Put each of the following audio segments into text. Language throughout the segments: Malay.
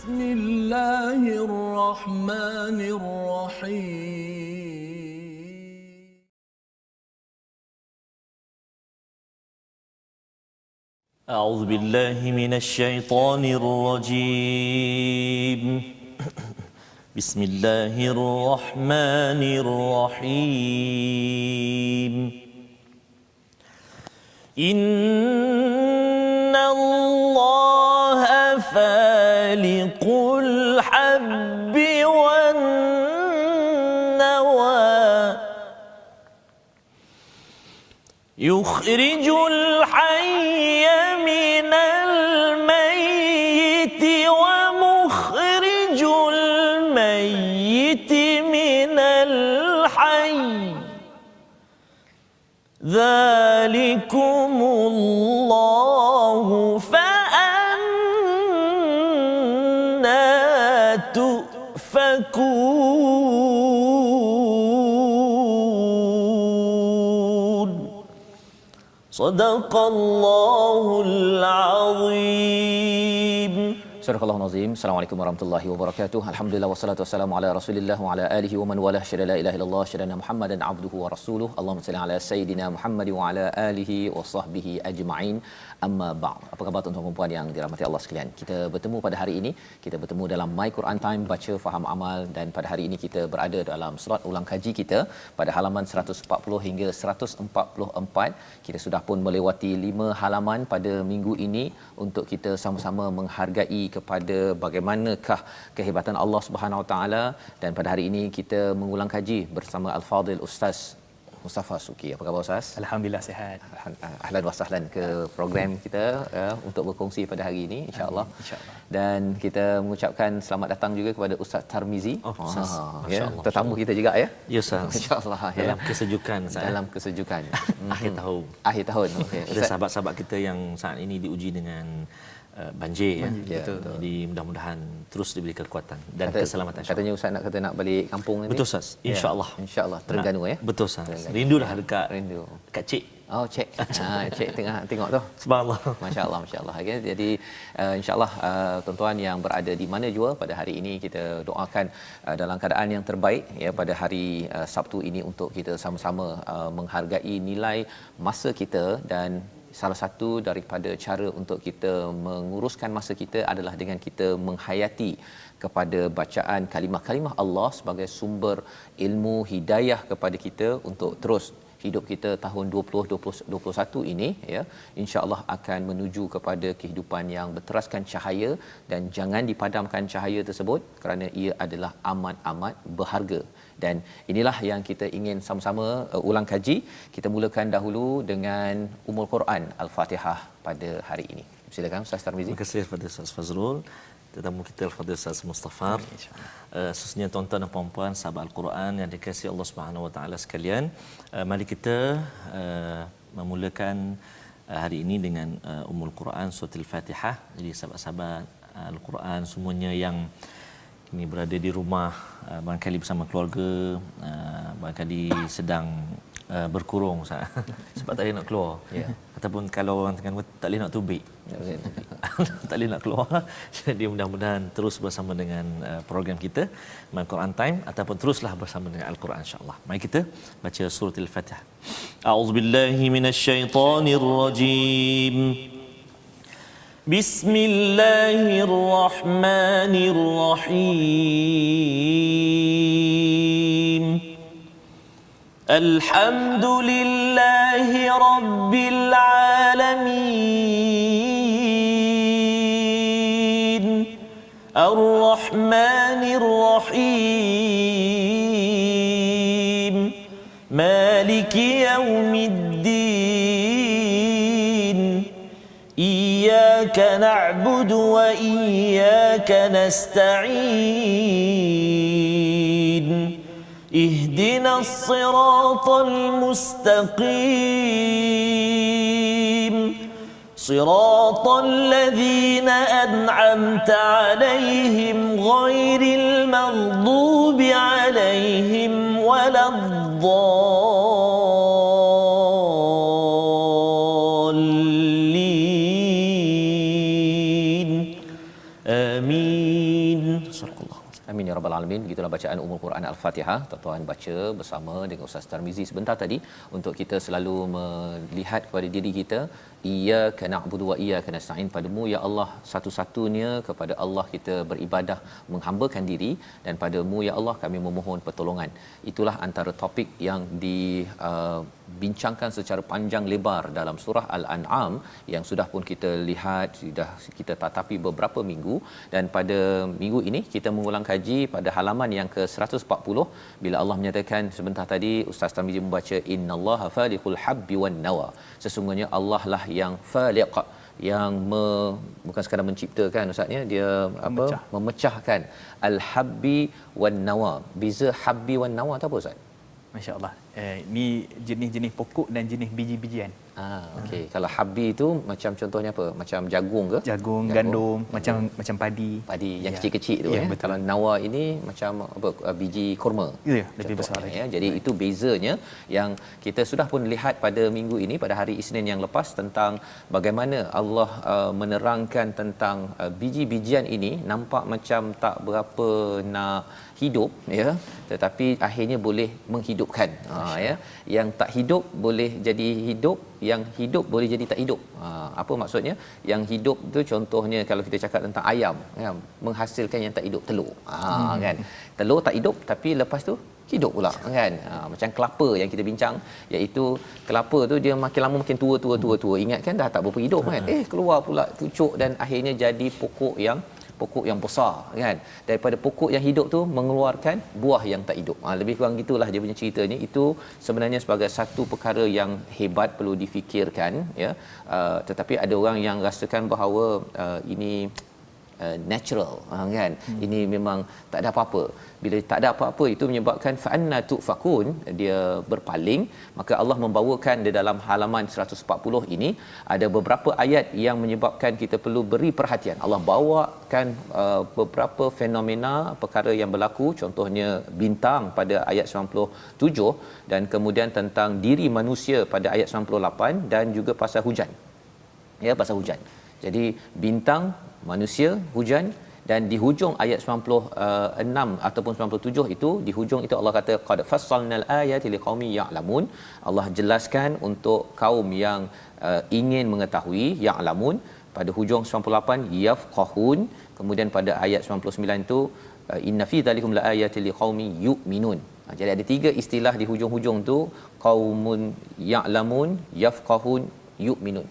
بسم الله الرحمن الرحيم أعوذ بالله من الشيطان الرجيم بسم الله الرحمن الرحيم إن الله فالق الحب والنوى يخرج الحي من الميت ومخرج الميت من الحي ذلكم الله فأنى تؤفكون صدق الله العظيم. Surah Al-Nazim. Assalamualaikum warahmatullahi wabarakatuh. Alhamdulillah wassalatu wassalamu ala Rasulillah wa ala alihi wa man walah. Syada la ilaha illallah, syada Muhammadan abduhu wa rasuluh. Allahumma salli ala sayidina Muhammad wa ala alihi wa sahbihi ajma'in. Amma ba'd. Apa khabar tuan-tuan dan puan yang dirahmati Allah sekalian? Kita bertemu pada hari ini, kita bertemu dalam My Quran Time, baca faham amal, dan pada hari ini kita berada dalam surat ulang kaji kita pada halaman 140 hingga 144. Kita sudah pun melewati 5 halaman pada minggu ini untuk kita sama-sama menghargai kepada bagaimanakah kehebatan Allah Subhanahu Wa Taala, dan pada hari ini kita mengulang kaji bersama Al-Fadil Ustaz Mustafa Suki. Apa khabar Ustaz? Alhamdulillah sihat. Ahlan wa sahlan ke program kita untuk berkongsi pada hari ini insya-Allah. Insya-Allah. Dan kita mengucapkan selamat datang juga kepada Ustaz Tarmizi. Ustaz. Ya, tetamu kita juga ya. Ya Ustaz. Insya-Allah ya. Dalam kesejukan Dalam kesejukan. akhir tahun. Akhir tahun. Okey. Ada sahabat-sahabat kita yang saat ini diuji dengan banjir ya. Betul. Jadi mudah-mudahan terus diberi kekuatan dan keselamatan. Katanya Ustaz nak balik kampung nanti. Betul Ustaz. Insya-Allah. Insya-Allah Terengganu ya. Betul Ustaz. Rindulah dekat Cik. Oh, cik. Cik tengah tengok tu. Subhanallah. Masya-Allah, masya-Allah. Okay. Jadi insya-Allah tuan-tuan yang berada di mana jua pada hari ini kita doakan dalam keadaan yang terbaik ya pada hari Sabtu ini untuk kita sama-sama menghargai nilai masa kita, dan salah satu daripada cara untuk kita menguruskan masa kita adalah dengan kita menghayati kepada bacaan kalimah-kalimah Allah sebagai sumber ilmu hidayah kepada kita untuk terus hidup kita tahun 2021 ini ya, insya-Allah akan menuju kepada kehidupan yang berteraskan cahaya, dan jangan dipadamkan cahaya tersebut kerana ia adalah amat-amat berharga. Dan inilah yang kita ingin sama-sama ulang kaji. Kita mulakan dahulu dengan Ummul Quran Al-Fatihah pada hari ini. Silakan Ustaz Tarmizi. Terima kasih kepada Ustaz Fazrul. Tetamu kita Al-Fadhil Ustaz Mustafa. Khususnya tuan-tuan dan puan-puan sahabat Al-Quran yang dikasihi Allah Subhanahu Wa Taala sekalian. Mari kita memulakan hari ini dengan Ummul Quran Surah Al-Fatihah. Jadi sahabat-sahabat Al-Quran semuanya yang ini berada di rumah, barangkali bersama keluarga, barangkali sedang berkurung sebab tak boleh nak keluar, ataupun kalau orang tengah tak boleh nak tubik, tak boleh nak keluar. Jadi mudah-mudahan terus bersama dengan program kita My Quran Time, ataupun teruslah bersama dengan Al-Quran insya-Allah. Mari kita baca surah Al-Fatihah. A'udzubillahi minasyaitonirrajim. Bismillahirrahmanirrahim. الحمد لله رب العالمين الرحمن الرحيم مالك يوم الدين إياك نعبد وإياك نستعين اهدنا الصراط المستقيم صراط الذين أنعمت عليهم غير المغضوب عليهم ولا الضالين آمين. rabbal alamin. Begitulah bacaan Ummul Quran Al-Fatihah. Tuan-tuan baca bersama dengan Ustaz Tarmizi sebentar tadi untuk kita selalu melihat kepada diri kita, iyyaka na'budu wa iyyaka nasta'in, padamu ya Allah satu-satunya, kepada Allah kita beribadah menghambakan diri, dan padamu ya Allah kami memohon pertolongan. Itulah antara topik yang dibincangkan secara panjang lebar dalam surah Al-An'am yang sudah pun kita lihat, sudah kita tatapi beberapa minggu, dan pada minggu ini kita mengulang kaji pada halaman yang ke-140 bila Allah menyatakan sebentar tadi Ustaz Tarmizi membaca innallaha faliqul habbi wan nawa, sesungguhnya Allah lah yang faliq, yang bukan sekadar menciptakan ustaznya, dia memecahkan al-habbi wan nawa. Beza habbi wan nawa tu apa ustaz? Masya-Allah. Ini jenis-jenis pokok dan jenis biji-bijian. Okey. Kalau habbi itu macam contohnya apa? Macam jagung ke? Jagung, gandum, macam padi. Padi yang kecil-kecil tu ya. Kalau nawa ini macam apa, biji kurma. Ya, lebih besar lagi. Ya. Jadi itu bezanya yang kita sudah pun lihat pada minggu ini, pada hari Isnin yang lepas, tentang bagaimana Allah menerangkan tentang biji-bijian ini nampak macam tak berapa nak hidup ya, tetapi akhirnya boleh menghidupkan. Ya, yang tak hidup boleh jadi hidup, yang hidup boleh jadi tak hidup. Apa maksudnya? Yang hidup tu contohnya kalau kita cakap tentang ayam ya, menghasilkan yang tak hidup, telur. Kan, telur tak hidup tapi lepas tu hidup pula kan. Macam kelapa yang kita bincang, iaitu kelapa tu dia makin lama makin tua. Ingat kan dah tak berapa hidup kan, keluar pula pucuk dan akhirnya jadi pokok yang besar kan. Daripada pokok yang hidup tu mengeluarkan buah yang tak hidup. Lebih kurang gitulah dia punya ceritanya. Itu sebenarnya sebagai satu perkara yang hebat, perlu difikirkan ya. Tetapi ada orang yang rasakan bahawa ini natural kan. Ini memang tak ada apa-apa. Bila tak ada apa-apa itu menyebabkan fa'anna tu'fakun, dia berpaling. Maka Allah membawakan di dalam halaman 140 ini ada beberapa ayat yang menyebabkan kita perlu beri perhatian. Allah bawakan beberapa fenomena perkara yang berlaku, contohnya bintang pada ayat 97 dan kemudian tentang diri manusia pada ayat 98 dan juga pasal hujan. Ya, pasal hujan. Jadi bintang, manusia, hujan, dan di hujung ayat 96 ataupun 97 itu, di hujung itu Allah kata qad fassalnal ayati liqaumin ya'lamun. Allah jelaskan untuk kaum yang ingin mengetahui, ya'lamun. Pada hujung 98 yafqahun. Kemudian pada ayat 99 itu inna fi dzalikum laayatil liqaumin yu'minun. Jadi ada tiga istilah di hujung-hujung tu, qaumun ya'lamun, yafqahun, yu'minun.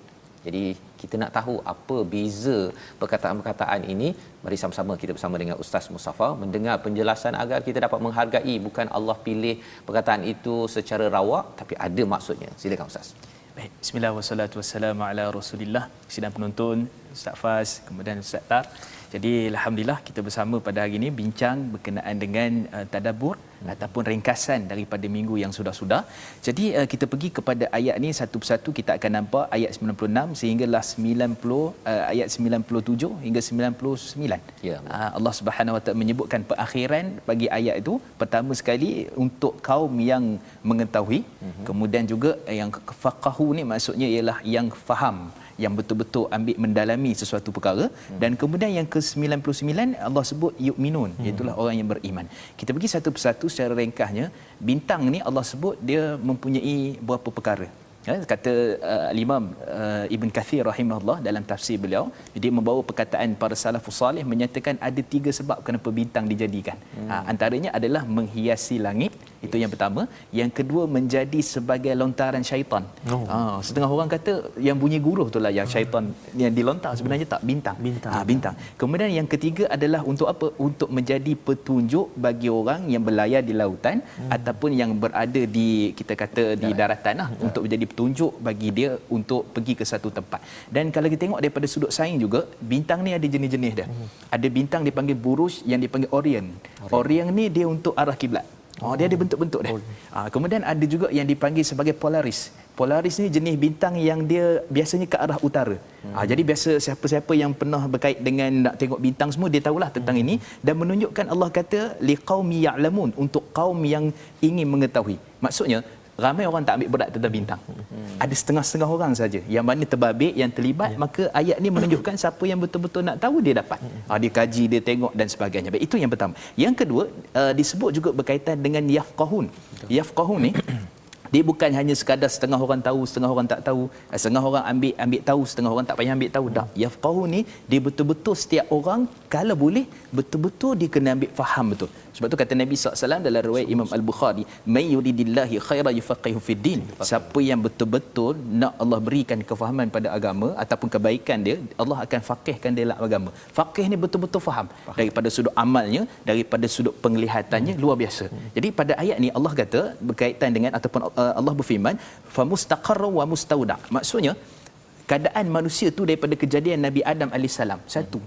Jadi kita nak tahu apa beza perkataan-perkataan ini. Mari sama-sama kita bersama dengan Ustaz Mustafa mendengar penjelasan agar kita dapat menghargai, bukan Allah pilih perkataan itu secara rawak tapi ada maksudnya. Silakan Ustaz. Baik, bismillah wassalatu wassalamu ala Rasulillah. Sidang penonton, Ustaz Faz, kemudian Ustaz Tar. Jadi alhamdulillah kita bersama pada hari ini bincang berkenaan dengan tadabbur ataupun ringkasan daripada minggu yang sudah-sudah. Jadi kita pergi kepada ayat ni satu persatu, kita akan nampak ayat 96 sehinggalah 90, ayat 97 hingga 99. Ya. Allah Subhanahu Wa Taala menyebutkan perakhiran bagi ayat itu. Pertama sekali untuk kaum yang mengetahui, kemudian juga yang faqahu ni maksudnya ialah yang faham, yang betul-betul ambil mendalami sesuatu perkara. Dan kemudian yang ke-99 Allah sebut yu'minun, iaitu orang yang beriman. Kita pergi satu persatu secara ringkasnya. Bintang ni Allah sebut dia mempunyai berapa perkara. Ya, kata Imam Ibn Kathir rahimahullah dalam tafsir beliau, dia membawa perkataan para salafus salih menyatakan ada 3 sebab kenapa bintang dijadikan. Antaranya adalah menghiasi langit, itu yang pertama. Yang kedua menjadi sebagai lontaran syaitan. Setengah orang kata yang bunyi guruh itulah yang syaitan yang dilontar, sebenarnya tak, bintang. Bintang. Kemudian yang ketiga adalah untuk apa? Untuk menjadi petunjuk bagi orang yang berlayar di lautan ataupun yang berada di, kita kata di daratan lah, untuk menjadi petunjuk bagi dia untuk pergi ke satu tempat. Dan kalau kita tengok daripada sudut sains juga, bintang ni ada jenis-jenis dia. Ada bintang dipanggil Buruj, yang dipanggil Orion. Orion ni dia untuk arah kiblat. Dia ada bentuk-bentuk dia. Kemudian ada juga yang dipanggil sebagai Polaris. Polaris ni jenis bintang yang dia biasanya ke arah utara. Jadi biasa siapa-siapa yang pernah berkait dengan nak tengok bintang semua, dia tahulah tentang ini. Dan menunjukkan Allah kata liqaumi ya'lamun, untuk kaum yang ingin mengetahui. Maksudnya ramai orang tak ambil berat tentang bintang. Ada setengah-setengah orang saja yang mana terbabit, yang terlibat, maka ayat ni menunjukkan siapa yang betul-betul nak tahu dia dapat. Dia kaji, dia tengok dan sebagainya. Baik, itu yang pertama. Yang kedua, disebut juga berkaitan dengan yafqahun. Yafqahun ni dia bukan hanya sekadar setengah orang tahu, setengah orang tak tahu, setengah orang ambil tahu, setengah orang tak payah ambil tahu. Tak. Yafqahun ni dia betul-betul setiap orang kalau boleh betul-betul dia kena ambil faham betul. Sebab tu kata Nabi SAW dalam riwayat Imam Al-Bukhari, "May yuridillahi khairan yufaqihu fid din." Siapa yang betul-betul nak Allah berikan kefahaman pada agama ataupun kebaikan dia, Allah akan faqihkan dia dalam agama. Faqih ni betul-betul faham daripada sudut amalnya, daripada sudut penglihatannya, luar biasa. Jadi pada ayat ni Allah kata berkaitan dengan ataupun Allah berfirman, "Famustaqarra wa mustauda." Maksudnya keadaan manusia tu daripada kejadian Nabi Adam alaihissalam satu.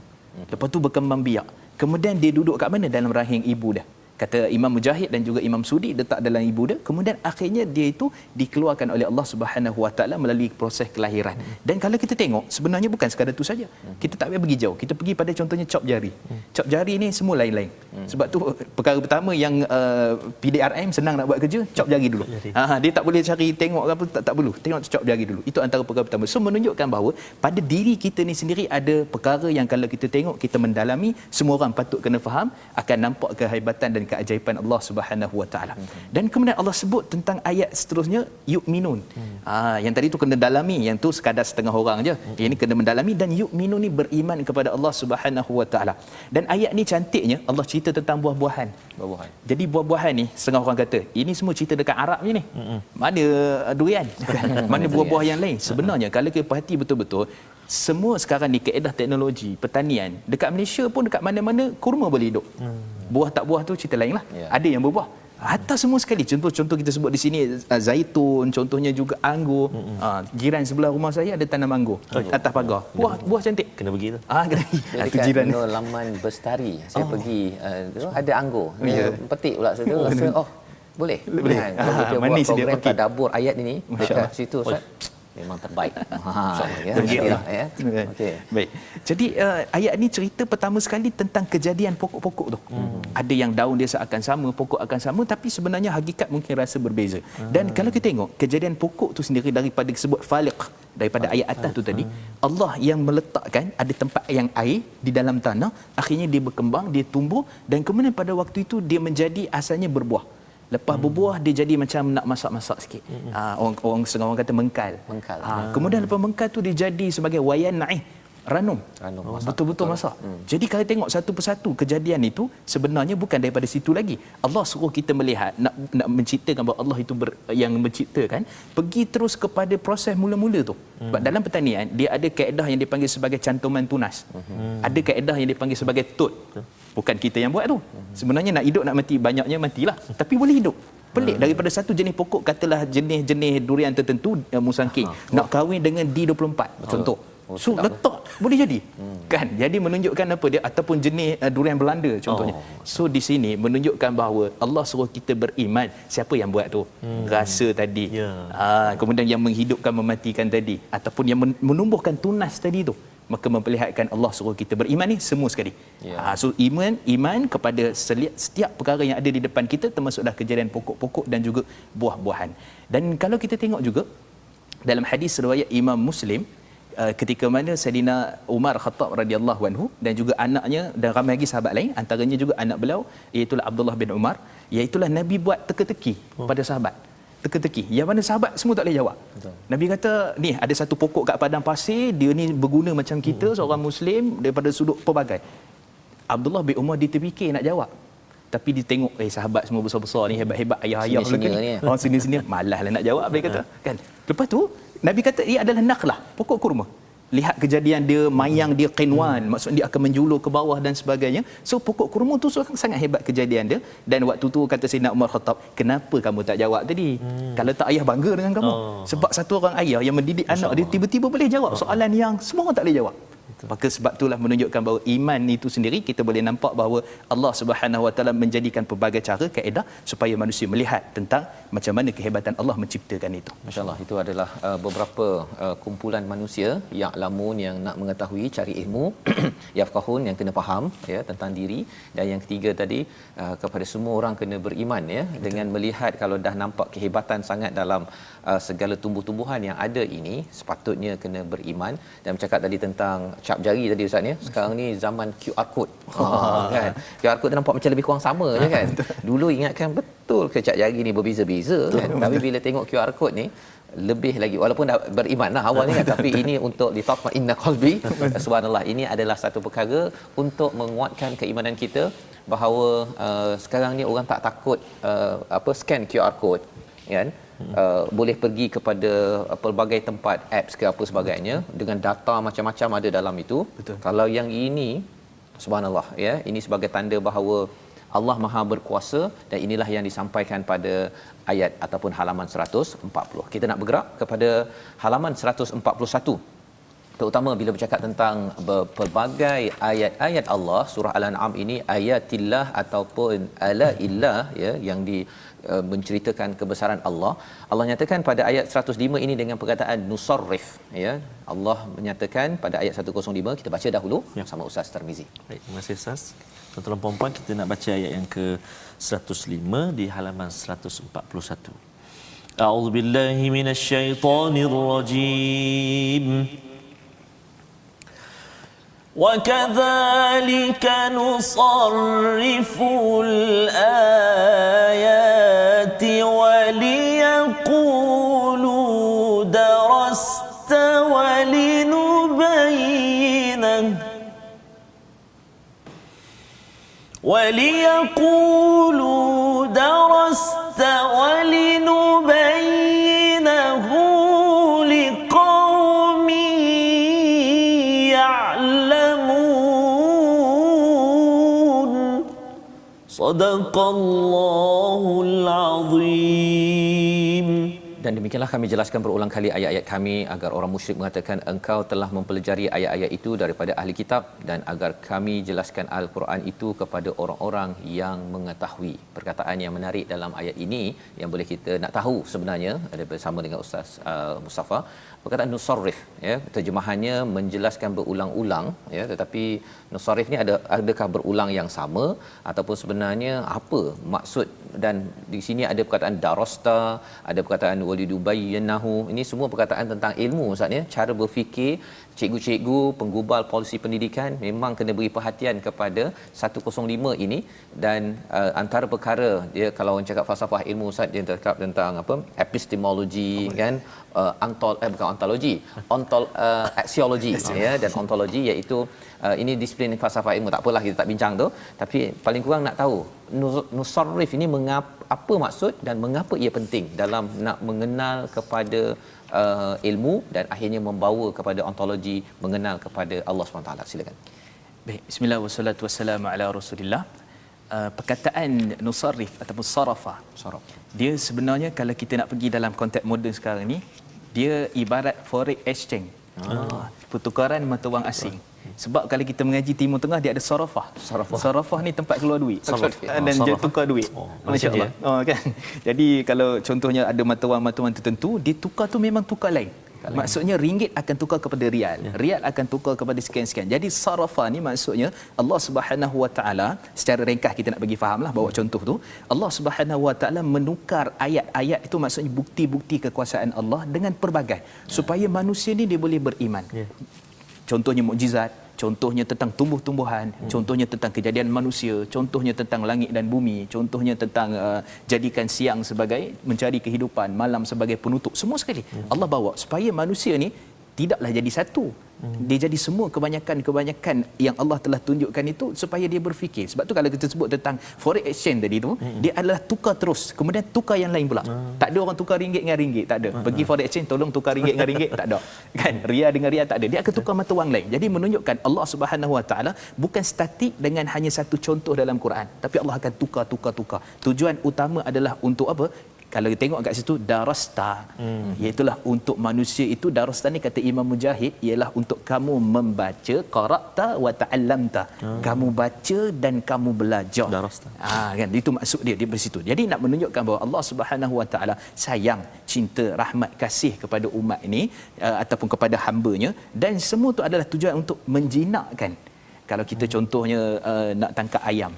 Lepas tu berkembang biak. Kemudian dia duduk kat mana? Dalam rahim ibu dia. Kata Imam Mujahid dan juga Imam Sudi, letak dalam ibu dia. Kemudian akhirnya dia itu dikeluarkan oleh Allah Subhanahu Wa Taala melalui proses kelahiran. Dan kalau kita tengok, sebenarnya bukan sekadar itu saja. Kita tak payah pergi jauh. Kita pergi pada contohnya cop jari. Cop jari ni semua lain-lain. Sebab tu perkara pertama yang PDRM senang nak buat kerja, cop jari dulu. Dia tak boleh cari tengok apa, tak perlu. Tengok cop jari dulu. Itu antara perkara pertama. So menunjukkan bahawa pada diri kita ni sendiri ada perkara yang kalau kita tengok, kita mendalami, semua orang patut kena faham, akan nampak kehebatan dan keajaiban Allah Subhanahu Wa Taala. Dan kemudian Allah sebut tentang ayat seterusnya, yu'minun. Yang tadi tu kena dalami, yang tu sekadar setengah orang je. Ini kena mendalami, dan yu'minun ni beriman kepada Allah Subhanahu Wa Taala. Dan ayat ni cantiknya Allah cerita tentang buah-buahan. Jadi buah-buahan ni setengah orang kata ini semua cerita dekat Arab je ni. Mana durian? Mana buah-buah yang lain? Sebenarnya kalau kita perhati betul-betul, semua sekarang ni kaedah teknologi pertanian dekat Malaysia pun dekat mana-mana kurma boleh hidup. Buah tak buah tu cerita lain lah. Ada yang berbuah. Hatta semua sekali. Contoh kita sebut di sini zaitun, contohnya juga anggur. Jiran sebelah rumah saya ada tanam anggur atas pagar. Buah cantik. Kena pergi tu. Jadi itu dekat jiran. laman Bestari saya pergi ada anggur. Petik pula saya tu rasa boleh. Kan? Kalau kita buat manis dia, program okey. tadabbur ayat ini dekat situ Ustaz. Memang terbaik. Okey. Baik. Jadi ayat ni cerita pertama sekali tentang kejadian pokok-pokok tu. Ada yang daun dia akan sama, pokok akan sama, tapi sebenarnya hakikat mungkin rasa berbeza. Dan kalau kita tengok kejadian pokok tu sendiri daripada disebut faliq, daripada ayat atas tu tadi, Allah yang meletakkan ada tempat yang air di dalam tanah, akhirnya dia berkembang, dia tumbuh, dan kemudian pada waktu itu dia menjadi asalnya berbuah. Lepas berbuah dia jadi macam nak masak-masak sikit. Orang setengah orang kata mengkal. Kemudian lepas mengkal tu dia jadi sebagai wayan naih, ranum betul-betul masak. Jadi kalau tengok satu persatu kejadian itu, sebenarnya bukan daripada situ lagi. Allah suruh kita melihat, nak menciptakan bahawa Allah itu yang menciptakan, pergi terus kepada proses mula-mula tu. Sebab dalam pertanian dia ada kaedah yang dipanggil sebagai cantuman tunas. Ada kaedah yang dipanggil sebagai tut. Bukan kita yang buat tu. Sebenarnya nak hidup nak mati, banyaknya matilah, tapi boleh hidup. Pelik, daripada satu jenis pokok, katalah jenis durian tertentu, musangking, nak kahwin dengan D24 contoh. So letak boleh jadi. Kan? Jadi menunjukkan apa dia, ataupun jenis durian Belanda contohnya. So di sini menunjukkan bahawa Allah suruh kita beriman. Siapa yang buat tu? Rasa tadi. Kemudian yang menghidupkan, mematikan tadi, ataupun yang menumbuhkan tunas tadi tu. Maka memperlihatkan Allah suruh kita beriman ni semua sekali. So iman kepada setiap perkara yang ada di depan kita, termasuk dah kejadian pokok-pokok dan juga buah-buahan. Dan kalau kita tengok juga dalam hadis riwayat Imam Muslim, ketika mana Saidina Umar Khattab radhiyallahu anhu dan juga anaknya dan ramai lagi sahabat lain, antaranya juga anak beliau iaitu Abdullah bin Umar, iaitu Nabi buat teka-teki pada sahabat. Teka-teki yang mana sahabat semua tak boleh jawab. Nabi kata, ni ada satu pokok kat padang pasir, dia ni berguna macam kita seorang Muslim daripada sudut pelbagai. Abdullah bin Umar dia terfikir nak jawab, tapi dia tengok sahabat semua besar-besar ni, hebat-hebat, ayah-ayah ni. Sini-sini malaslah nak jawab, dia kata kan. Lepas tu Nabi kata ia adalah nakhlah, pokok kurma. Lihat kejadian dia, mayang dia qinwan, maksud dia akan menjulur ke bawah dan sebagainya. So pokok kurma tu sangat hebat kejadian dia. Dan waktu tu kata Sayyidina Umar Khattab, kenapa kamu tak jawab tadi? Kalau tak ayah bangga dengan kamu. Sebab satu orang ayah yang mendidik anak dia tiba-tiba boleh jawab soalan yang semua orang tak boleh jawab. Maka sebab itulah menunjukkan bahawa iman itu sendiri kita boleh nampak bahawa Allah Subhanahu Wa Taala menjadikan pelbagai cara kaedah supaya manusia melihat tentang macam mana kehebatan Allah menciptakan itu. Masya-Allah, itu adalah beberapa kumpulan manusia yang lamun yang nak mengetahui, cari ilmu, yafqahun yang kena faham ya tentang diri, dan yang ketiga tadi kepada semua orang kena beriman ya. Betul. Dengan melihat kalau dah nampak kehebatan sangat dalam segala tumbuh-tumbuhan yang ada ini, sepatutnya kena beriman. Dan bercakap tadi tentang cap jari tadi Ustaz ya. Sekarang ni zaman QR code. Kan. QR code nampak macam lebih kurang sama je kan. Dulu ingatkan betul ke cap jari ni berbeza-beza kan. Tapi bila tengok QR code ni lebih lagi, walaupun dah beriman lah awal ni kan, tapi ini untuk litatma'inna qalbi. Subhanallah, ini adalah satu perkara untuk menguatkan keimanan kita bahawa sekarang ni orang tak takut scan QR code kan. Boleh pergi kepada pelbagai tempat, apps ke apa sebagainya, dengan data macam-macam ada dalam itu. Betul. Kalau yang ini subhanallah ya, ini sebagai tanda bahawa Allah Maha berkuasa, dan inilah yang disampaikan pada ayat ataupun halaman 140. Kita nak bergerak kepada halaman 141. Terutama bila bercakap tentang pelbagai ayat-ayat Allah, surah Al-An'am ini ayatillah ataupun alaillah ya, yang menceritakan kebesaran Allah. Allah nyatakan pada ayat 105 ini dengan perkataan nusarrif ya. Allah menyatakan pada ayat 105, kita baca dahulu sama Ustaz Tarmizi. Baik, terima kasih Ustaz. Tuan-tuan puan-puan, kita nak baca ayat yang ke 105 di halaman 141. A'udzubillahi minasyaitonirrajim. وَكَذَلِكَ نُصَرِّفُ الْآيَاتِ وَلِيَقُولُوا دَرَسْتَ وَلِنُبَيِّنَهُ لِقَوْمٍ يَعْلَمُونَ. صدق الله العظيم. Dan demikianlah kami jelaskan berulang kali ayat-ayat kami agar orang musyrik mengatakan engkau telah mempelajari ayat-ayat itu daripada ahli kitab, dan agar kami jelaskan Al-Quran itu kepada orang-orang yang mengetahui. Perkataan yang menarik dalam ayat ini yang boleh kita nak tahu sebenarnya ada bersama dengan Ustaz Mustafa. Perkataan nusarrif ya, terjemahannya menjelaskan berulang-ulang ya, tetapi nusarrif ni adakah berulang yang sama ataupun sebenarnya apa maksud? Dan di sini ada perkataan darasta, ada perkataan walidubayyinahu. Ini semua perkataan tentang ilmu Ustaz ya, cara berfikir. Cikgu-cikgu penggubal polisi pendidikan memang kena beri perhatian kepada 105 ini. Dan antara perkara dia, kalau orang cakap falsafah ilmu Ustaz, dia cakap tentang apa, epistemologi kan, bukan ontologi, aksiologi ya, dan ontologi, iaitu ini disiplin falsafah ilmu. Tak apalah kita tak bincang tu, tapi paling kurang nak tahu nusarrif ini apa maksud dan mengapa ia penting dalam nak mengenal kepada ilmu dan akhirnya membawa kepada ontologi, mengenal kepada Allah SWT. Silakan. Baik, bismillah wassalatu wassalamu ala Rasulillah. Perkataan nusarrif ataupun sarafa, dia sebenarnya kalau kita nak pergi dalam konteks moden sekarang ni, dia ibarat forex exchange. Pertukaran mata wang asing. Sebab kalau kita mengaji Timur Tengah, dia ada sarafah. Sarafah ni tempat keluar duit. Dan dia tukar duit. Masya-Allah. Kan. Jadi kalau contohnya ada mata wang tertentu, dia tukar tu memang tukar lain. Maksudnya ringgit akan tukar kepada rial, rial akan tukar kepada sekian-sekian. Jadi sarafah ni maksudnya Allah Subhanahu Wa Taala, secara ringkas kita nak bagi fahamlah, bawa contoh tu, Allah Subhanahu Wa Taala menukar ayat-ayat itu, maksudnya bukti-bukti kekuasaan Allah dengan pelbagai, supaya manusia ni dia boleh beriman. Contohnya mukjizat, contohnya tentang tumbuh-tumbuhan, contohnya tentang kejadian manusia, contohnya tentang langit dan bumi, contohnya tentang jadikan siang sebagai mencari kehidupan, malam sebagai penutup. Semua sekali Allah bawa supaya manusia ni tidaklah jadi satu. Dia jadi semua kebanyakan yang Allah telah tunjukkan itu supaya dia berfikir. Sebab tu kalau kita sebut tentang forex exchange tadi tu, dia adalah tukar terus, kemudian tukar yang lain pula. Tak ada orang tukar ringgit dengan ringgit, tak ada. Pergi forex exchange tolong tukar ringgit dengan ringgit, tak ada. Kan? Rial dengan rial tak ada. Dia akan tukar mata wang lain. Jadi menunjukkan Allah Subhanahu Wa Taala bukan statik dengan hanya satu contoh dalam Quran, tapi Allah akan tukar. Tujuan utama adalah untuk apa? Kalau tengok kat situ darasta, iaitulah untuk manusia itu darasta ni kata Imam Mujahid ialah untuk kamu membaca, qara'ta wa ta'allamta. Kamu baca dan kamu belajar. Darasta. Kan itu maksud dia di situ. Jadi nak menunjukkan bahawa Allah Subhanahu Wa Taala sayang, cinta, rahmat, kasih kepada umat ini ataupun kepada hamba-Nya, dan semua tu adalah tujuan untuk menjinakkan. Kalau kita contohnya nak tangkap ayam,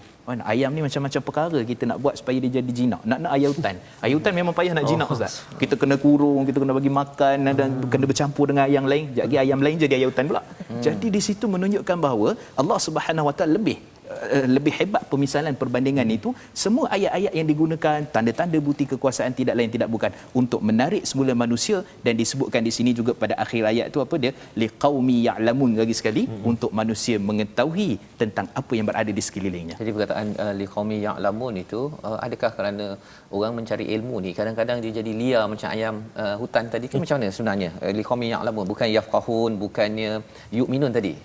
ayam ni macam-macam perkara kita nak buat supaya dia jadi jinak. Nak ayam hutan. Ayam hutan memang payah nak jinak, Ustaz. Kita kena kurung, kita kena bagi makan dan kena bercampur dengan ayam lain. Jadi ayam lain jadi ayam hutan pula. Jadi di situ menunjukkan bahawa Allah Subhanahu Wa Taala lebih hebat pemisalan perbandingan itu. Semua ayat-ayat yang digunakan, tanda-tanda bukti kekuasaan tidak lain tidak bukan untuk menarik semula manusia, dan disebutkan di sini juga pada akhir ayat tu apa dia, liqaumi ya'lamun, lagi sekali untuk manusia mengetahui tentang apa yang berada di sekelilingnya. Jadi perkataan liqaumi ya'lamun itu adakah kerana orang mencari ilmu ni kadang-kadang dia jadi liar macam ayam hutan tadi ke macam mana sebenarnya? Liqaumi ya'lamun bukan yafqahun, bukannya yu'minun tadi.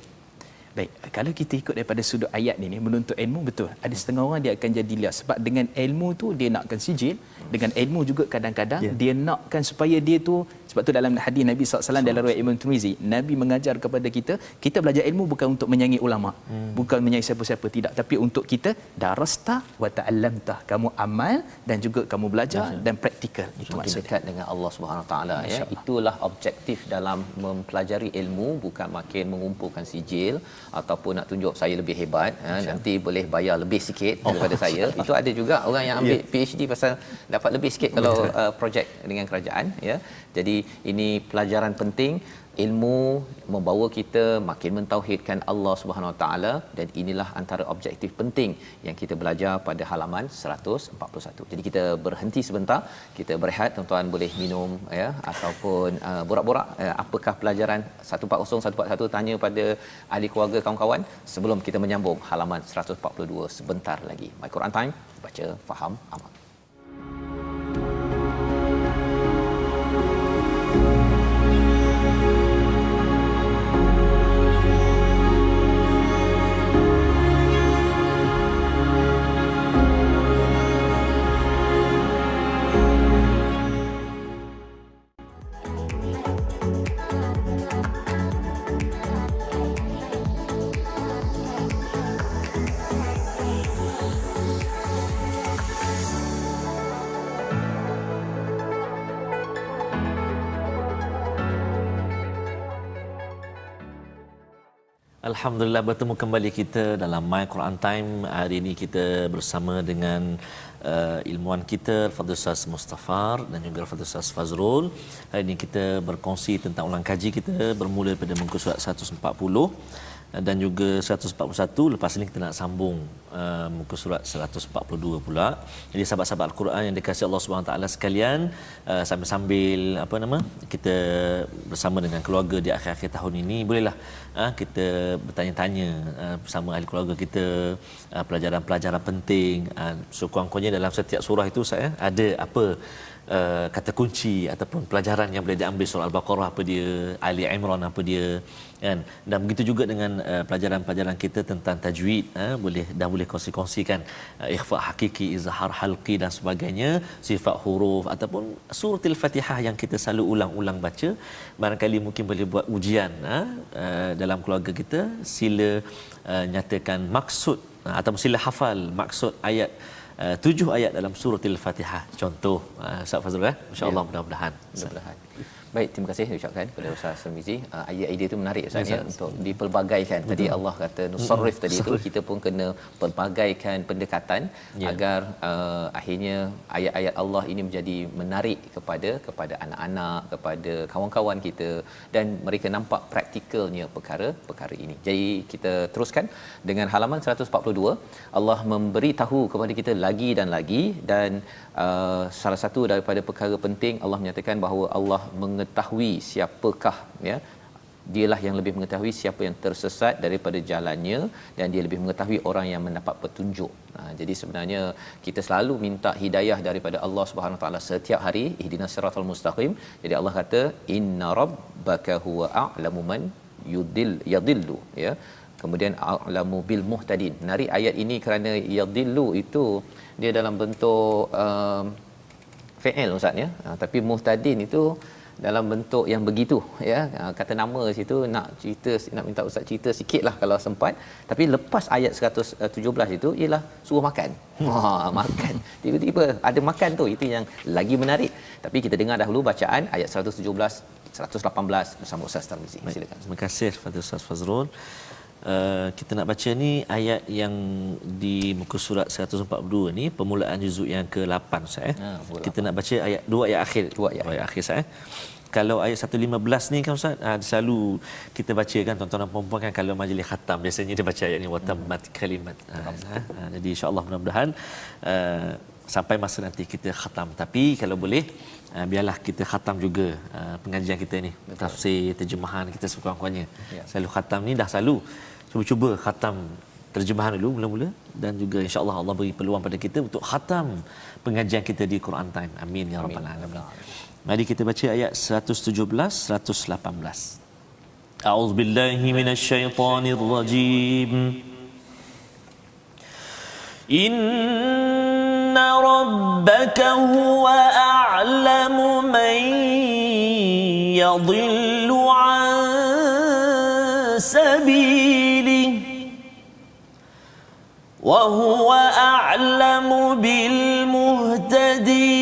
Baik, kalau kita ikut daripada sudut ayat ni, menuntut ilmu, betul. Ada setengah orang dia akan jadi liar sebab dengan ilmu tu dia nakkan sijil, dengan ilmu juga kadang-kadang dia nakkan supaya dia tu, sebab tu dalam hadis Nabi SAW dalam riwayat Imam Tirmizi, Nabi mengajar kepada kita belajar ilmu bukan untuk menyaingi ulama, bukan menyaingi siapa-siapa, tidak, tapi untuk kita darasta wa ta'allamta, kamu amal dan juga kamu belajar dan praktikal. Itu maksudnya maksudnya dekat dengan Allah Subhanahu Taala, ya. Itulah objektif dalam mempelajari ilmu, bukan makin mengumpulkan sijil ataupun nak tunjuk saya lebih hebat, nanti boleh bayar lebih sikit daripada saya. Itu ada juga orang yang ambil PhD pasal dapat lebih sikit kalau projek dengan kerajaan, ya. Jadi ini pelajaran penting. Ilmu membawa kita makin mentauhidkan Allah Subhanahu Wa Taala, dan inilah antara objektif penting yang kita belajar pada halaman 141. Jadi kita berhenti sebentar, kita berehat, tuan-tuan boleh minum, ya, ataupun borak-borak apakah pelajaran 140 141, tanya pada ahli keluarga, kawan-kawan, sebelum kita menyambung halaman 142 sebentar lagi. My Quran Time, baca, faham, amal. Alhamdulillah, bertemu kembali kita dalam My Quran Time. Hari ini kita bersama dengan ilmuwan kita Al-Fadhil Ustaz Mustafar dan juga Al-Fadhil Ustaz Fazrul. Hari ini kita berkongsi tentang ulang kaji kita bermula daripada muka surat 140 dan juga 141. Lepas ini kita nak sambung muka surat 142 pula. Jadi sahabat-sahabat Al-Quran yang dikasihi Allah Subhanahu Taala sekalian, sambil-sambil kita bersama dengan keluarga di akhir-akhir tahun ini, bolehlah kita bertanya-tanya bersama ahli keluarga kita pelajaran-pelajaran penting. Sekurang-kurangnya dalam setiap surah itu saya ada apa kata kunci ataupun pelajaran yang boleh diambil. Surah Al-Baqarah apa dia, Ali Imran apa dia, kan. Dan begitu juga dengan pelajaran-pelajaran kita tentang tajwid, boleh kongsi-kongsikan ikhfa hakiki, izhar halqi dan sebagainya, sifat huruf ataupun surah Al-Fatihah yang kita selalu ulang-ulang baca. Barangkali mungkin boleh buat ujian dalam keluarga kita, sila nyatakan maksud ataupun sila hafal maksud ayat 7 ayat dalam surah Al-Fatihah. Contoh Ustaz Fazrul, insya-Allah mudah-mudahan. Baik, terima kasih ucapkan kepada Ustaz Tirmizi. Idea itu menarik Ustaz, ya, untuk dipelbagaikan. Tadi Allah kata nusarrif tadi itu, kita pun kena pelbagaikan pendekatan agar akhirnya ayat-ayat Allah ini menjadi menarik kepada anak-anak, kepada kawan-kawan kita, dan mereka nampak praktikalnya perkara ini. Jadi kita teruskan dengan halaman 142. Allah memberi tahu kepada kita lagi dan lagi, dan salah satu daripada perkara penting Allah menyatakan bahawa Allah mengetahui siapakah, ya, dialah yang lebih mengetahui siapa yang tersesat daripada jalannya, dan dia lebih mengetahui orang yang mendapat petunjuk. Jadi sebenarnya kita selalu minta hidayah daripada Allah Subhanahu taala setiap hari, ihdinas siratal mustaqim. Jadi Allah kata inna rabbaka huwa a'lamu man yadillu, ya. Kemudian a'lamu bil muhtadin. Menarik ayat ini kerana yadillu itu dia dalam bentuk fi'il Ustaz ya. Tapi muhtadin itu dalam bentuk yang begitu ya, kata nama situ nak cerita, nak minta Ustaz cerita sikitlah kalau sempat. Tapi lepas ayat 117 itu ialah suruh makan. Makan. Tiba-tiba ada makan tu, itu yang lagi menarik. Tapi kita dengar dahulu bacaan ayat 117 118 bersama Ustaz Tarmizi. Silakan. Terima kasih kepada Ustaz Fazrul. Kita nak baca ni ayat yang di muka surat 142 ni, permulaan juzuk yang ke-8 Ustaz. Kita nak baca ayat 2 ayat akhir. 2 ayat akhir Ustaz. Kalau ayat 115 ni kan Ustaz, selalu kita baca kan, tuan-tuan dan puan-puan kan, kalau majlis khatam biasanya dia baca ayat ni watammat kalimat. Jadi insya-Allah mudah-mudahan sampai masa nanti kita khatam. Tapi kalau boleh biarlah kita khatam juga pengajian kita ni. Betul. Tafsir, terjemahan kita sekurang-kurangnya. Selalu khatam ni dah selalu cuba khatam terjemahan dulu mula-mula, dan juga insya-Allah Allah beri peluang pada kita untuk khatam pengajian kita di Quran Time. Amin ya rabbal alamin. Mari kita baca ayat 117 118. A'udzubillahi minasyaitonir rajim. Inna rabbaka huwa a'lamu man yadhillu an sabilihi wa huwa a'lamu bil muhtadin.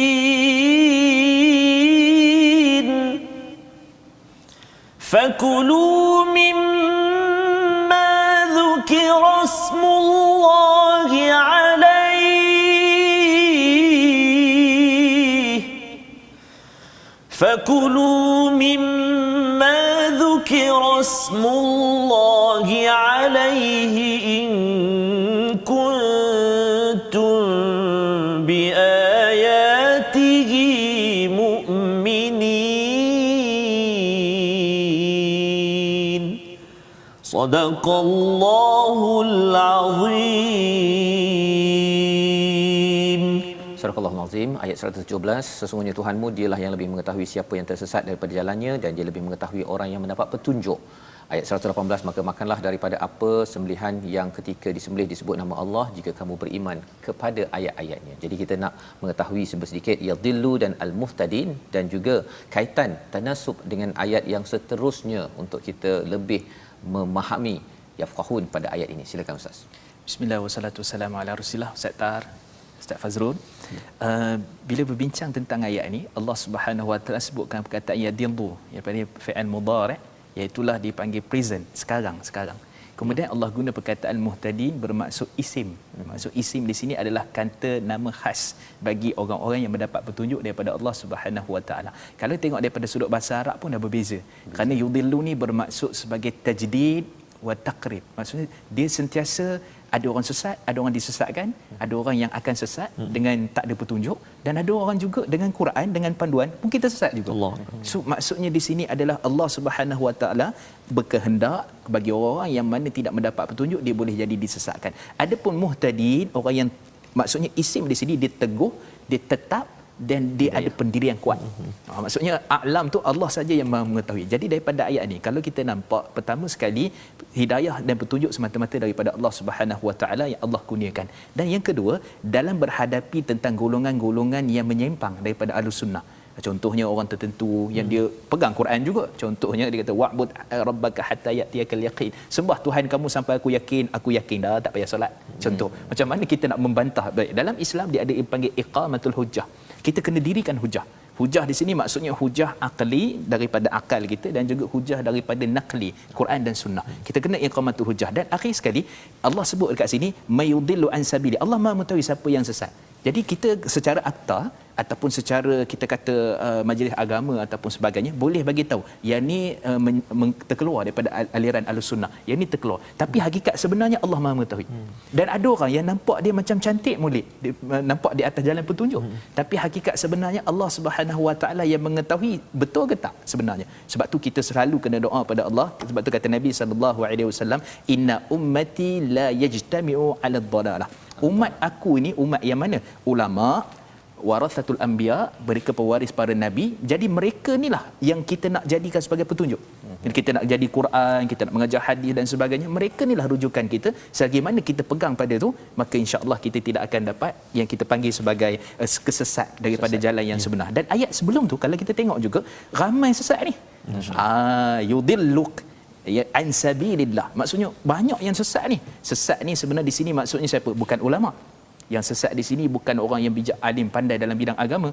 فكلوا مما ذكر اسم الله عليه فكلوا مما ذكر اسم الله عليه إن كنتم بآياته مؤمنين. صدق الله العظيم. Surah Al-Azim ayat 117, sesungguhnya Tuhanmu dialah yang lebih mengetahui siapa yang tersesat daripada jalannya, dan dia lebih mengetahui orang yang mendapat petunjuk. Ayat 118, maka makanlah daripada apa sembelihan yang ketika disembelih disebut nama Allah jika kamu beriman kepada ayat-ayatnya. Jadi kita nak mengetahui sedikit yadillu dan al-muhtadin, dan juga kaitan tanasub dengan ayat yang seterusnya untuk kita lebih memahami yafqahun pada ayat ini. Silakan Ustaz. Bismillah wassalatu wassalamu ala Rasulillah. Ustaz Tar, Ustaz Fazrul, bila berbincang tentang ayat ini, Allah Subhanahu wa taala sebutkan perkataan yadillu, daripada fi'il mudhari', iaitu dipanggil present, sekarang. Kemudian Allah guna perkataan muhtadin bermaksud isim. Maksud isim di sini adalah kata nama khas bagi orang-orang yang mendapat petunjuk daripada Allah Subhanahu wa taala. Kalau tengok daripada sudut bahasa Arab pun dah berbeza. Kerana yudillu ni bermaksud sebagai tajdid wa taqrib. Maksudnya dia sentiasa ada orang sesat, ada orang disesatkan, ada orang yang akan sesat dengan tak ada petunjuk, dan ada orang juga dengan Quran, dengan panduan pun kita sesat juga. Allah. So maksudnya di sini adalah Allah Subhanahu wa taala berkehendak bagi orang yang mana tidak mendapat petunjuk, dia boleh jadi disesatkan. Adapun muhtadin, orang yang maksudnya isim di sini dia teguh, dia tetap, dan dia ada pendirian kuat. Maksudnya a'lam tu Allah saja yang mengetahui. Jadi daripada ayat ni kalau kita nampak, pertama sekali hidayah dan petunjuk semata-mata daripada Allah Subhanahu wa taala yang Allah kurniakan. Dan yang kedua, dalam berhadapi tentang golongan-golongan yang menyimpang daripada Ahlus Sunnah. Contohnya orang tertentu yang dia pegang Quran juga. Contohnya dia kata wa'bud rabbaka hatta ya'tiyakal yaqin. Sembah Tuhan kamu sampai aku yakin dah, tak payah solat. Contoh. Macam mana kita nak membantah? Baik, dalam Islam dia ada yang panggil iqamatul hujjah. Kita kena dirikan hujah. Hujah di sini maksudnya hujah akli daripada akal kita, dan juga hujah daripada naqli, Quran dan sunnah. Kita kena iqamatul hujah. Dan akhir sekali Allah sebut dekat sini mayudillu an sabili. Allah Maha mengetahui siapa yang sesat. Jadi kita secara akta ataupun secara kita kata majlis agama ataupun sebagainya boleh bagi tahu yang ni terkeluar daripada aliran Ahlussunnah, yang ni terkeluar, tapi hakikat sebenarnya Allah Maha mengetahui. Dan ada orang yang nampak dia macam cantik molek, dia nampak di atas jalan petunjuk, tapi hakikat sebenarnya Allah Subhanahu wa taala yang mengetahui betul ke tak sebenarnya. Sebab tu kita selalu kena doa pada Allah. Sebab tu kata Nabi sallallahu alaihi wasallam, inna ummati la yajtami'u 'ala dhalalah. Umat aku ini umat yang mana? Ulama, warathatul anbiya, mereka pewaris para nabi. Jadi mereka inilah yang kita nak jadikan sebagai petunjuk. Kita nak jadi Quran, kita nak mengajar hadis dan sebagainya, mereka inilah rujukan kita. Selagi mana kita pegang pada tu, maka insya-Allah kita tidak akan dapat yang kita panggil sebagai kesesat daripada jalan yang sebenar. Dan ayat sebelum tu kalau kita tengok juga ramai sesat ni. Yudilluk ya an sabilillah. Maksudnya banyak yang sesat ni. Sesat ni sebenarnya di sini maksudnya siapa? Bukan ulama. Yang sesat di sini bukan orang yang bijak, alim, pandai dalam bidang agama,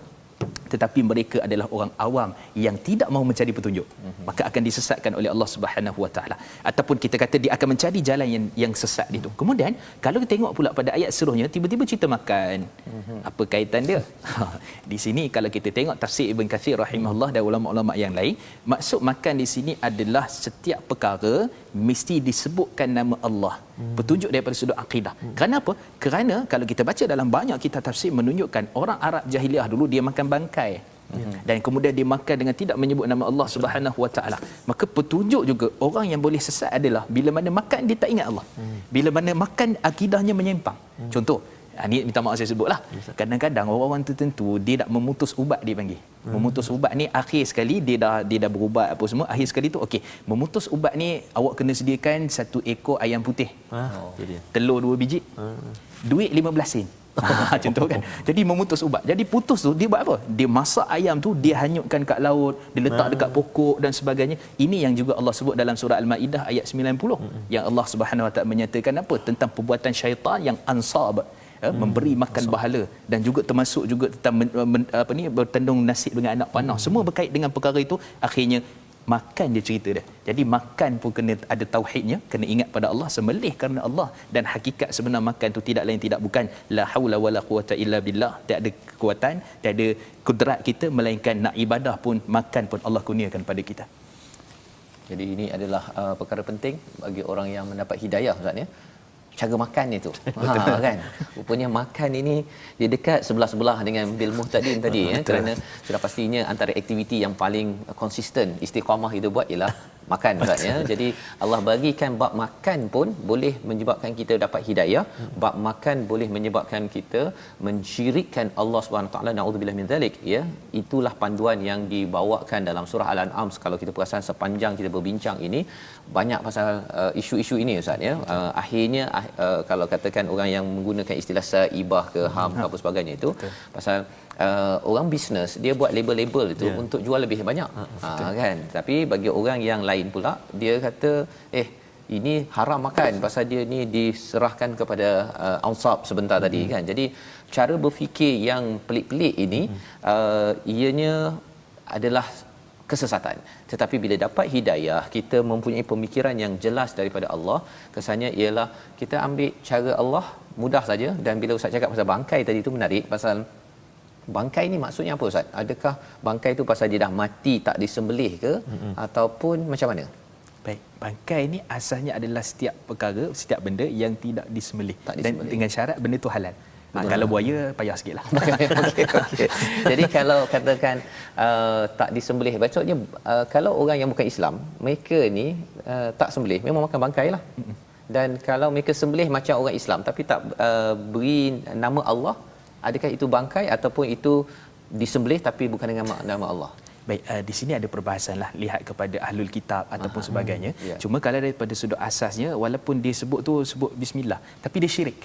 tetapi mereka adalah orang awam yang tidak mahu mencari petunjuk, maka akan disesatkan oleh Allah Subhanahu Wa Taala, ataupun kita kata dia akan mencari jalan yang sesat itu. Kemudian kalau kita tengok pula pada ayat seterusnya, tiba-tiba cerita makan. Apa kaitan dia? Di sini kalau kita tengok tafsir Ibn Kathir rahimahullah dan ulama-ulama yang lain, maksud makan di sini adalah setiap perkara mesti disebutkan nama Allah. Petunjuk daripada sudut akidah. Kenapa? Kerana kalau kita baca dalam banyak kitab tafsir menunjukkan orang Arab jahiliah dulu dia makan bangkai. Dan kemudian dia makan dengan tidak menyebut nama Allah Subhanahu Wa Taala. Maka petunjuk juga orang yang boleh sesat adalah bila mana makan dia tak ingat Allah. Bila mana makan akidahnya menyimpang. Contoh, ni minta maaf saya sebutlah. Kadang-kadang orang-orang tertentu dia nak memutus ubat, dia panggil. Memutus ubat ni akhir sekali dia dah berubat apa semua, akhir sekali tu okey. Memutus ubat ni awak kena sediakan 1 ekor ayam putih. Telur 2 biji. Duit 15 sen. Contoh kan. Jadi memutus ubat. Jadi putus tu dia buat apa? Dia masak ayam tu, dia hanyutkan kat laut, dia letak dekat pokok dan sebagainya. Ini yang juga Allah sebut dalam surah Al-Maidah ayat 90 yang Allah Subhanahu Wa Taala menyatakan apa? Tentang perbuatan syaitan yang ansab, memberi makan bahala, dan juga termasuk juga tentang bertendung nasib dengan anak panah. Semua berkait dengan perkara itu. Akhirnya makan dia cerita dia. Jadi makan pun kena ada tauhidnya, kena ingat pada Allah, sembelih kerana Allah, dan hakikat sebenar makan tu tidak lain tidak bukan la haula wala quwata illa billah. Tak ada kekuatan, tak ada kudrat kita melainkan nak ibadah pun, makan pun Allah kurniakan pada kita. Jadi ini adalah perkara penting bagi orang yang mendapat hidayah, Ustaz ya. Cara makan itu. Kan. Rupanya makan ini dia dekat sebelah-sebelah dengan bil muhtadin tadi ya, kerana sudah pastinya antara aktiviti yang paling konsisten istiqamah itu buat ialah makan, Ustaz ya. Jadi Allah bagikan bab makan pun boleh menyebabkan kita dapat hidayah, bab makan boleh menyebabkan kita mensyirikkan Allah Subhanahu taala, naudzubillah min zalik ya. Itulah panduan yang dibawakan dalam surah Al-An'am. Kalau kita perasan sepanjang kita berbincang ini banyak pasal isu-isu ini, Ustaz ya. Akhirnya kalau katakan orang yang menggunakan istilah saibah ke ham ke apa sebagainya itu, pasal orang bisnes dia buat label-label itu untuk jual lebih banyak. Kan. Tapi bagi orang yang lain pula dia kata ini haram makan pasal dia ni diserahkan kepada ansab sebentar tadi kan. Jadi cara berfikir yang pelik-pelik ini ianya adalah kesesatan. Tetapi bila dapat hidayah, kita mempunyai pemikiran yang jelas daripada Allah, kesannya ialah kita ambil cara Allah mudah saja. Dan bila Ustaz cakap pasal bangkai tadi tu menarik, pasal bangkai ni maksudnya apa, Ustaz? Adakah bangkai tu pasal dia dah mati tak disembelih ke ataupun macam mana? Baik, bangkai ni asalnya adalah setiap perkara, setiap benda yang tidak disembelih, dan dengan syarat benda tu halal. Kalau buaya payah sikitlah. Okey. Jadi kalau katakan tak disembelih, maksudnya kalau orang yang bukan Islam, mereka ni tak sembelih, memang makan bangkai lah. Dan kalau mereka sembelih macam orang Islam tapi tak beri nama Allah, adakah itu bangkai ataupun itu disembelih tapi bukan dengan nama Allah? Baik, di sini ada perbahasan lah, lihat kepada ahlul kitab ataupun sebagainya. Cuma kalau daripada sudut asasnya, walaupun dia sebut bismillah, tapi dia syirik.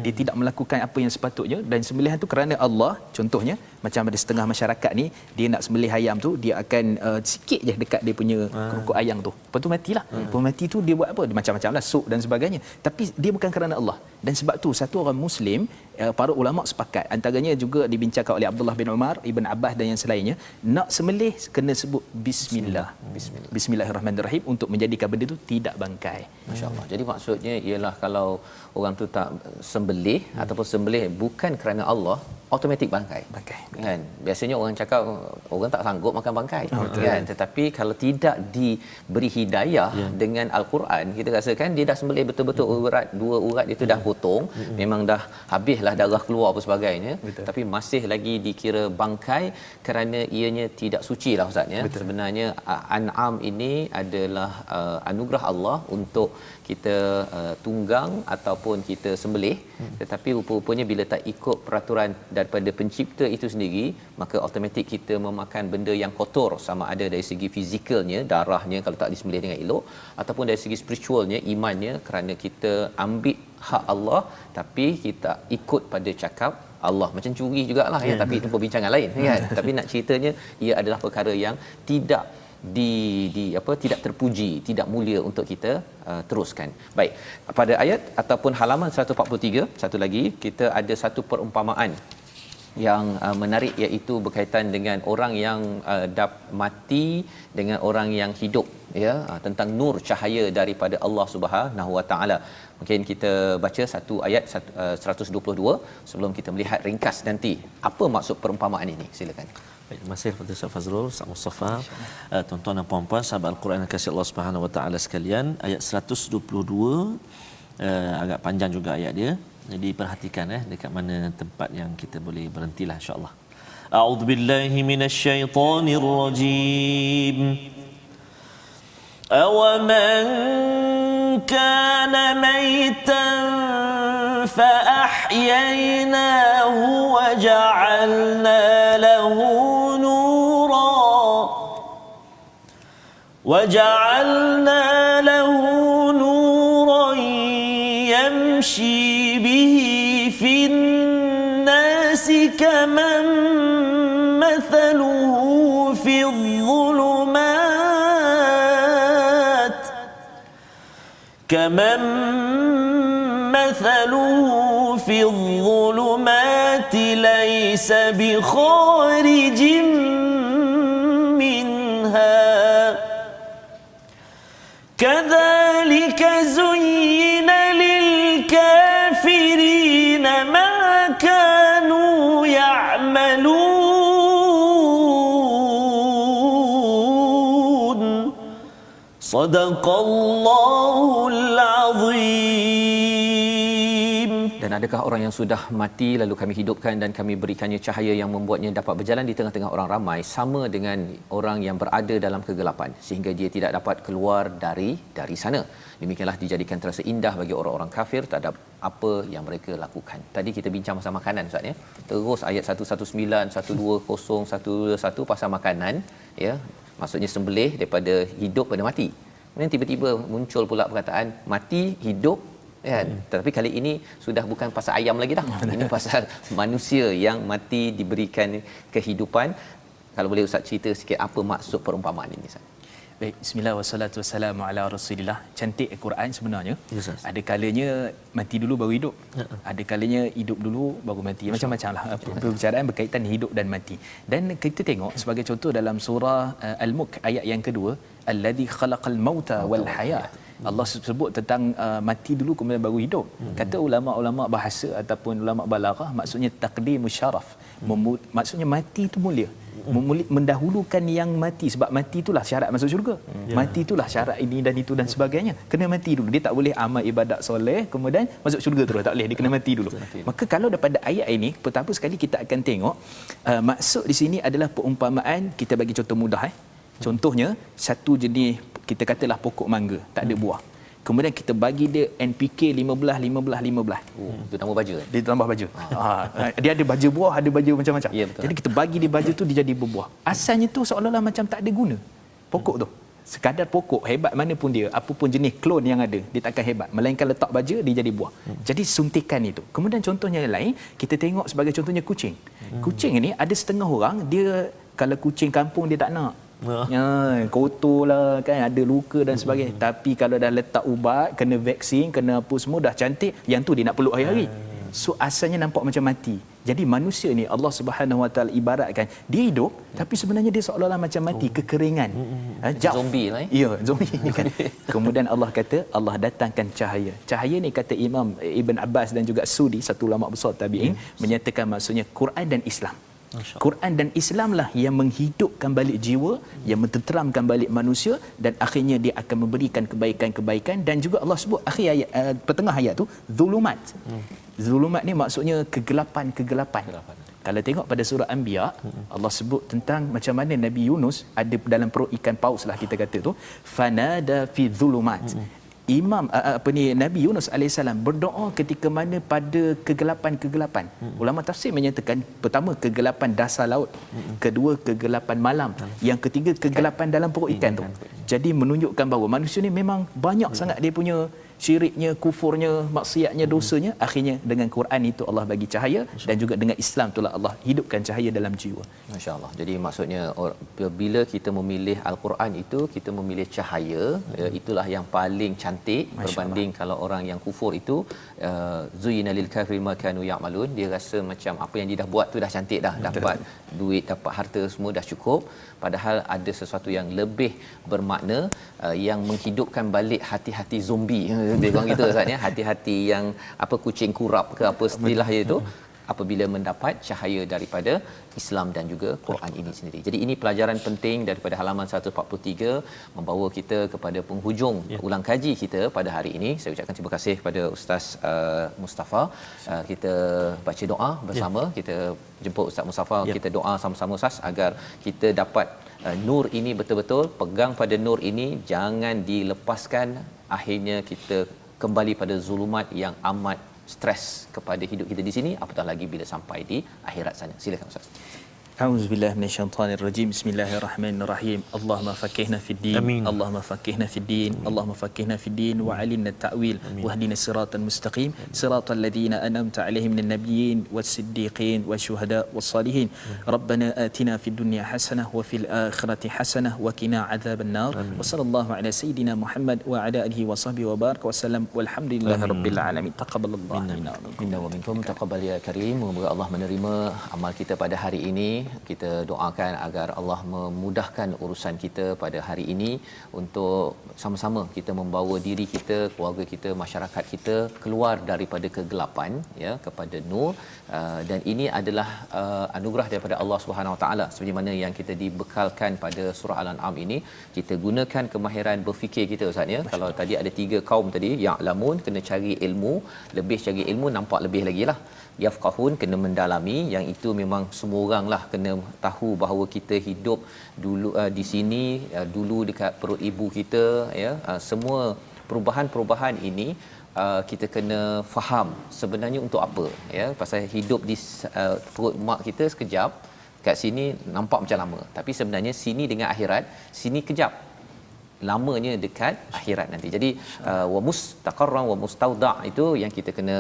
Dia tidak melakukan apa yang sepatutnya, dan sembelihan tu kerana Allah. Contohnya macam ada setengah masyarakat ni, dia nak sembelih ayam tu, dia akan sikit je dekat dia punya kerukuk ayam tu, lepas tu matilah. Lepas mati tu dia buat apa? Dia macam-macam lah, sup dan sebagainya, tapi dia bukan kerana Allah. Dan sebab tu satu orang Muslim, para ulama sepakat, antaranya juga dibincangkan oleh Abdullah bin Umar, Ibn Abbas dan yang selainnya, nak sembelih kena sebut bismillah. Bismillahirrahmanirrahim, untuk menjadikan benda tu tidak bangkai. Masya-Allah. Jadi maksudnya ialah kalau orang tu tak sembelih ataupun sembelih bukan kerana Allah, automatik bangkai. Kan? Biasanya orang cakap orang tak sanggup makan bangkai. Kan? Tetapi kalau tidak diberi hidayah dengan Al-Quran, kita rasakan dia dah sembelih betul-betul urat, 2 urat itu dah potong, memang dah habislah adalah darah keluar apa sebagainya. Betul. Tapi masih lagi dikira bangkai kerana ianya tidak suci lah Ustaz ya. Sebenarnya an'am ini adalah anugerah Allah untuk kita tunggang ataupun kita sembelih, tetapi rupa-rupanya bila tak ikut peraturan daripada pencipta itu sendiri, maka automatik kita memakan benda yang kotor, sama ada dari segi fizikalnya, darahnya kalau tak disembelih dengan elok, ataupun dari segi spiritualnya, imannya, kerana kita ambil hak Allah tapi kita ikut pada cakap Allah. Macam curi jugalah ya, tapi itu perbincangan lain kan. Tapi nak ceritanya ia adalah perkara yang tidak tidak terpuji, tidak mulia untuk kita teruskan. Baik, pada ayat ataupun halaman 143 satu lagi kita ada satu perumpamaan yang menarik, iaitu berkaitan dengan orang yang mati dengan orang yang hidup ya, tentang nur cahaya daripada Allah Subhanahu Wa Taala. Mungkin kita baca satu ayat 122 sebelum kita melihat ringkas nanti apa maksud perumpamaan ini. Silakan. Baik, terima kasih kepada Ustaz Fazrul, Ustaz Mustafa, tuan-tuan dan puan-puan sahabat Al-Quran yang kasih Allah Subhanahu Wa Taala sekalian. Ayat 122 agak panjang juga ayat dia. Jadi perhatikan dekat mana tempat yang kita boleh berhentilah insya-Allah. A'udzubillahi minasyaitonir rajim. Awaman kana maitan fa ahyaynahu wa ja'alna lahu وجعلنا له نورا يمشي به في الناس كمن مثله في الظلمات ليس بخارج منها كذلك زين للكافرين ما كانوا يعملون صدق الله العظيم. Dan adakah orang yang sudah mati lalu kami hidupkan dan kami berikannya cahaya yang membuatnya dapat berjalan di tengah-tengah orang ramai, sama dengan orang yang berada dalam kegelapan sehingga dia tidak dapat keluar dari sana. Demikianlah dijadikan terasa indah bagi orang-orang kafir terhadap apa yang mereka lakukan. Tadi kita bincang pasal makanan Ustaz ya. Terus ayat 119, 120, 121 pasal makanan ya. Maksudnya sembelih daripada hidup pada mati. Kemudian tiba-tiba muncul pula perkataan mati hidup kan. Tetapi kali ini sudah bukan pasal ayam lagi dah. Ini pasal manusia yang mati diberikan kehidupan. Kalau boleh Ustaz cerita sikit apa maksud perumpamaan ini Ustaz? Baik, bismillah wassalatu wassalamu ala Rasulillah. Cantik Al-Quran sebenarnya. Yes, ada kalanya mati dulu baru hidup. Ada kalanya hidup dulu baru mati. Macam-macamlah perbicaraan berkaitan hidup dan mati. Dan kita tengok sebagai contoh dalam surah Al-Mulk ayat yang kedua, allazi khalaqal mauta wal hayat. Allah sebut tentang mati dulu kemudian baru hidup. Kata ulama-ulama bahasa ataupun ulama balaghah, maksudnya taqdimus syaraf. Maksudnya mati itu mulia. Mendahulukan yang mati, sebab mati itulah syarat masuk syurga. Mati itulah syarat ini dan itu dan sebagainya. Kena mati dulu. Dia tak boleh amal ibadat soleh kemudian masuk syurga terus, tak boleh. Dia kena mati dulu. Maka kalau daripada ayat ini, pertama sekali kita akan tengok maksud di sini adalah perumpamaan. Kita bagi contoh mudah Contohnya satu jenis, kita katalah pokok mangga, tak ada buah. Kemudian kita bagi dia NPK 15. Itu tambah baja. Dia tambah baja. Dia ada baja buah, ada baja macam-macam. Ya, betul. Jadi kita bagi dia baja tu, dia jadi berbuah. Asalnya tu seolah-olah macam tak ada guna. Pokok tu. Sekadar pokok, hebat mana pun dia, apa pun jenis klon yang ada, dia takkan hebat. Melainkan letak baja, dia jadi buah. Jadi suntikan itu. Kemudian contohnya yang lain, kita tengok sebagai contohnya kucing. Kucing ini ada setengah orang, dia kalau kucing kampung dia tak nak. Kotor lah kan, ada luka dan sebagainya. Tapi kalau dah letak ubat, kena vaksin, kena apa semua, dah cantik, yang tu dia nak peluk hari-hari. So asalnya nampak macam mati. Jadi manusia ni Allah Subhanahu Wa Taala ibaratkan dia hidup, tapi sebenarnya dia seolah-olah macam mati, kekeringan. Zombie lah. Ya, zombie kan. Kemudian Allah kata, Allah datangkan cahaya. Cahaya ni kata Imam Ibn Abbas dan juga Sudi, satu ulama besar tabi'in, menyatakan maksudnya Quran dan Islam. Quran dan Islam lah yang menghidupkan balik jiwa, yang mententeramkan balik manusia, dan akhirnya dia akan memberikan kebaikan-kebaikan. Dan juga Allah sebut akhir ayat, pertengah ayat tu, zulumat. Zulumat ni maksudnya kegelapan-kegelapan. Kalau tengok pada surah Anbiya, Allah sebut tentang macam mana Nabi Yunus ada dalam perut ikan paus lah kita kata tu, fanada fi zulumat. Nabi Yunus alaihissalam berdoa ketika mana pada kegelapan-kegelapan. Ulama tafsir menyatakan pertama kegelapan dasar laut, kedua kegelapan malam, yang ketiga kegelapan dalam perut ikan tu. Jadi menunjukkan bahawa manusia ni memang banyak sangat dia punya syiriknya, kufurnya, maksiatnya, dosanya. Akhirnya dengan Quran itu Allah bagi cahaya, dan juga dengan Islam itulah Allah hidupkan cahaya dalam jiwa. Masya-Allah. Jadi maksudnya bila kita memilih Al-Quran itu, kita memilih cahaya, itulah yang paling cantik berbanding kalau orang yang kufur itu zuyina lil kafirin ma kanu ya'malun, dia rasa macam apa yang dia dah buat tu dah cantik dah, dapat duit, dapat harta, semua dah cukup, padahal ada sesuatu yang lebih bermakna, yang menghidupkan balik hati-hati zombie. Dia bilang gitu Ustaz ya, hati-hati yang apa kucing kurap ke apa istilah itu, apabila mendapat cahaya daripada Islam dan juga Quran ini sendiri. Jadi ini pelajaran penting daripada halaman 143 membawa kita kepada penghujung ulang kaji kita pada hari ini. Saya ucapkan terima kasih kepada Ustaz Mustafa. Kita baca doa bersama, kita jemput Ustaz Mustafa, kita doa sama-sama Ustaz agar kita dapat nur ini betul-betul, pegang pada nur ini, jangan dilepaskan, akhirnya kita kembali pada zulumat yang amat stres kepada hidup kita di sini, apatah lagi bila sampai di akhirat sana. Silakan Ustaz. A'udzubillahi minasyaitonirrajim. Bismillahirrahmanirrahim. Allahumma faqihna fid din. Allahumma faqihna fid din. Allahumma faqihna fid din wa 'allimna at-ta'wil wahdina siratal mustaqim siratal ladzina an'amta 'alaihim minan nabiyyin was-siddiqin wasyuhada was-salihin. Rabbana atina fid dunya hasanah wa fil akhirati hasanah wa qina 'adzaban nar. Wa sallallahu ala sayidina Muhammad wa ala alihi wa sahbihi wa baraka wasallam walhamdulillahirabbil alamin. Taqabbalallahu minna wa minkum, taqabbal ya karim. Semoga Allah menerima amal kita pada hari ini. Kita doakan agar Allah memudahkan urusan kita pada hari ini, untuk sama-sama kita membawa diri kita, keluarga kita, masyarakat kita keluar daripada kegelapan ya kepada nur, dan ini adalah anugerah daripada Allah Subhanahu Wa Taala, seperti mana yang kita dibekalkan pada surah Al-An'am ini. Kita gunakan kemahiran berfikir kita Ustaz ya. Kalau tadi ada 3 kaum tadi, ya'lamun kena cari ilmu, lebih cari ilmu nampak lebih lagi lah. Yafqahun kena mendalami, yang itu memang semua orang lah kena tahu bahawa kita hidup dulu di sini, dulu dekat perut ibu kita ya. Semua perubahan-perubahan ini kita kena faham sebenarnya untuk apa ya. Pasal hidup di perut mak kita sekejap, kat sini nampak macam lama, tapi sebenarnya sini dengan akhirat, sini kejap, lamanya dekat akhirat nanti. Jadi wa mustaqarran wa mustauda' itu yang kita kena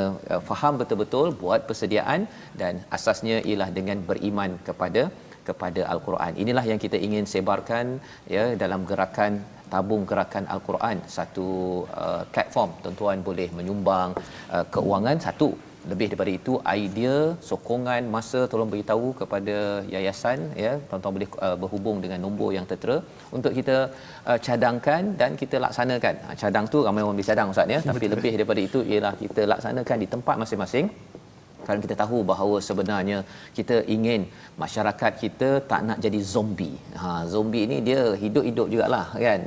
faham betul-betul, buat persediaan, dan asasnya ialah dengan beriman kepada Al-Quran. Inilah yang kita ingin sebarkan ya dalam gerakan tabung gerakan Al-Quran. Satu platform, tuan-tuan boleh menyumbang keuangan, satu lebih daripada itu idea, sokongan, masa, tolong beritahu kepada yayasan ya. Tuan-tuan boleh berhubung dengan nombor yang tertera untuk kita cadangkan dan kita laksanakan. Cadang tu ramai orang boleh cadang Ustaz ya, tapi lebih daripada itu ialah kita laksanakan di tempat masing-masing. Kerana kita tahu bahawa sebenarnya kita ingin masyarakat kita tak nak jadi zombie. Zombie ni dia hidup-hidup jugalah kan.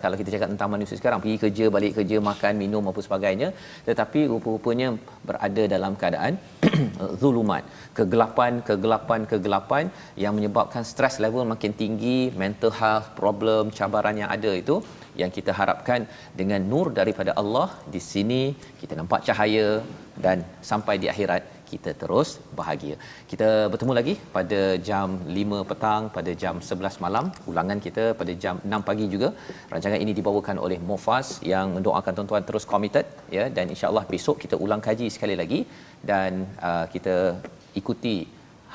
Kalau kita cakap tentang manusia sekarang, pergi kerja, balik kerja, makan, minum apa sebagainya, tetapi rupa-rupanya berada dalam keadaan zulumat, kegelapan yang menyebabkan stress level makin tinggi, mental health problem, cabaran yang ada itu, yang kita harapkan dengan nur daripada Allah di sini kita nampak cahaya, dan sampai di akhirat kita terus bahagia. Kita bertemu lagi pada jam 5 petang, pada jam 11 malam, ulangan kita pada jam 6 pagi juga. Rancangan ini dibawakan oleh Mufaz yang mendoakan tuan-tuan terus committed ya, dan insya-Allah besok kita ulang kaji sekali lagi, dan kita ikuti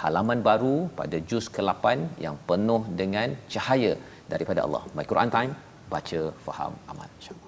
halaman baru pada juz ke-8 yang penuh dengan cahaya daripada Allah. My Quran Time, baca, faham, amal. InsyaAllah.